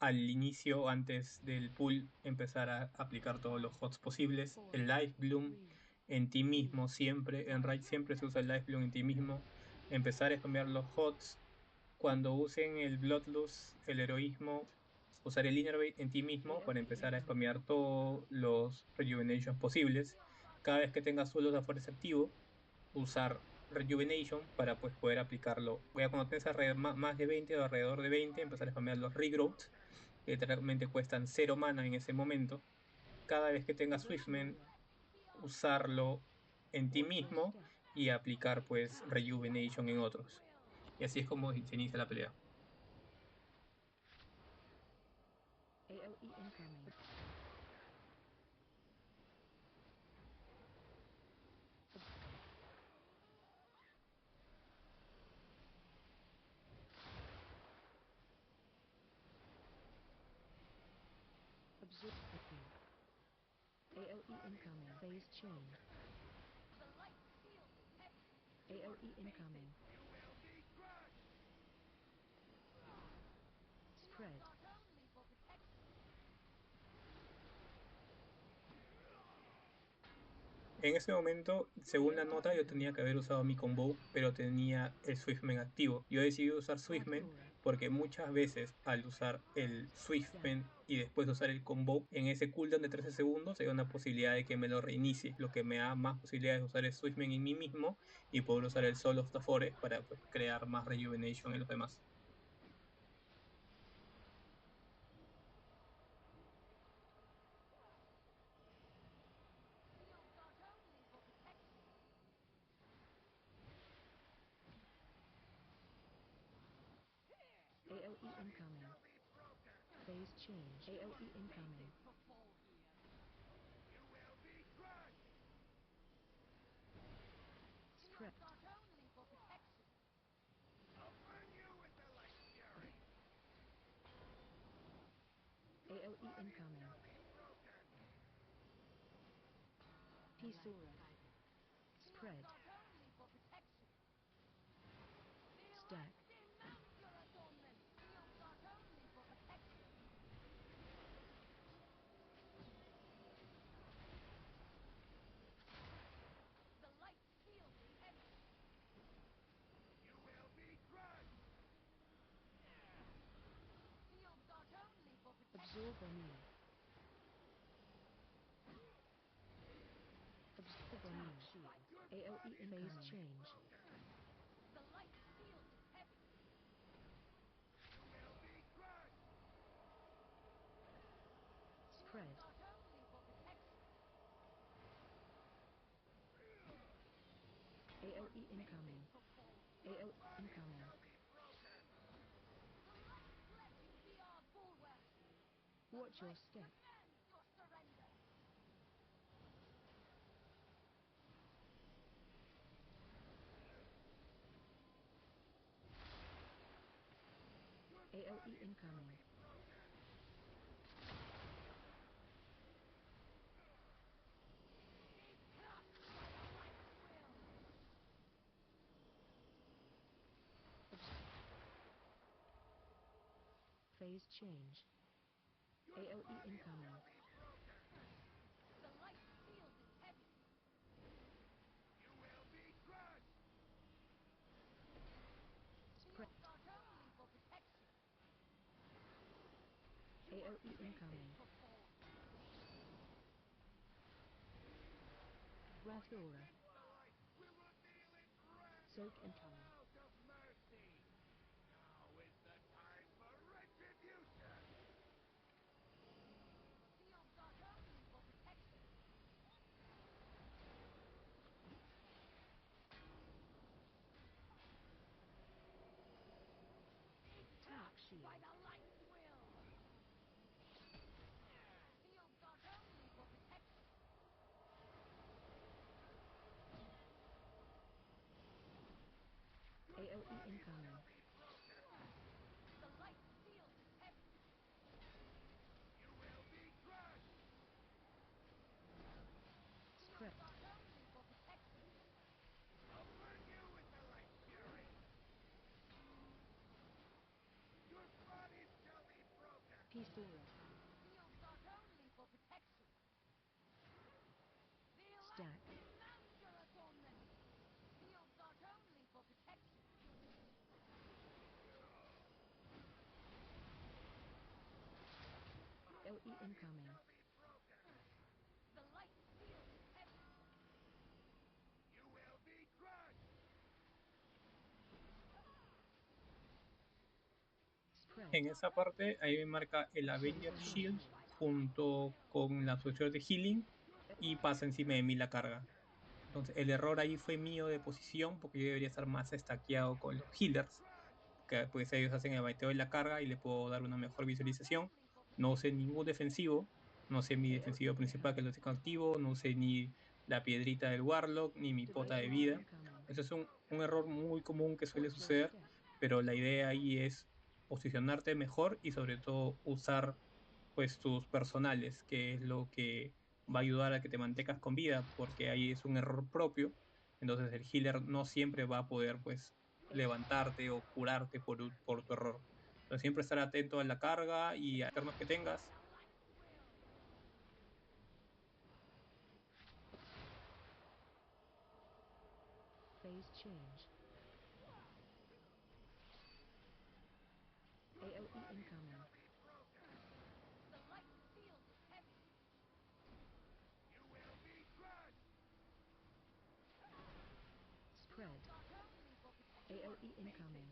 al inicio, antes del pull, empezar a aplicar todos los HOTS posibles. El Lifebloom en ti mismo, siempre. En Raid siempre se usa el Lifebloom en ti mismo. Empezar a cambiar los HOTS. Cuando usen el Bloodlust, el heroísmo, usar el Innervate en ti mismo para empezar a spamear todos los Rejuvenations posibles. Cada vez que tengas suelos de fuerza activo, usar Rejuvenation para pues poder aplicarlo. Voy a cuando tengas más de 20 o alrededor de 20, empezar a spamear los Regrowth, que literalmente cuestan 0 mana en ese momento. Cada vez que tengas Swiftmend, usarlo en ti mismo y aplicar pues Rejuvenation en otros. Y así es como se inicia la pelea. AOE incoming. Absorb AOE incoming. Phase change. AOE incoming. Spread. En ese momento, según la nota, yo tenía que haber usado mi combo, pero tenía el Swiftmend activo. Yo decidí usar Swiftmend porque muchas veces al usar el Swiftmend y después usar el combo, en ese cooldown de 13 segundos hay una posibilidad de que me lo reinicie, lo que me da más posibilidades de usar el Swiftmend en mí mismo y poder usar el Soul of the Forest para pues, crear más Rejuvenation en los demás. AOE incoming. Phase change. AOE incoming. Spread. AOE incoming. Pisura. Spread. Stack. Absorb on you. Absorb on you. AOE in phase change. Spread. AOE incoming. AOE incoming. Watch your step. AOE incoming. Phase change. AOE incoming. Spread. AOE incoming. Rathora. Soak incoming. Tap shield. AOE incoming. Spread. Peaceful. Stack. LE incoming. Spread. En esa parte, ahí me marca el Avenger Shield junto con la absorción de Healing y pasa encima de mí la carga. Entonces, el error ahí fue mío de posición porque yo debería estar más stackeado con los healers, que pues ellos hacen el baiteo de la carga y le puedo dar una mejor visualización. No usé ningún defensivo, no sé mi defensivo principal que lo tengo activo, no usé ni la piedrita del Warlock, ni mi pota de Devotion vida. incoming. Eso es un error muy común que suele Torture suceder, step. pero la idea ahí es posicionarte mejor y sobre todo usar pues tus personales, que es lo que va a ayudar a que te mantengas con vida, porque ahí es un error propio. Entonces el healer no siempre va a poder pues levantarte o curarte por tu error. Entonces siempre estar atento a la carga y a turnos que tengas. Phase change. AOE incoming. Spread. AOE incoming.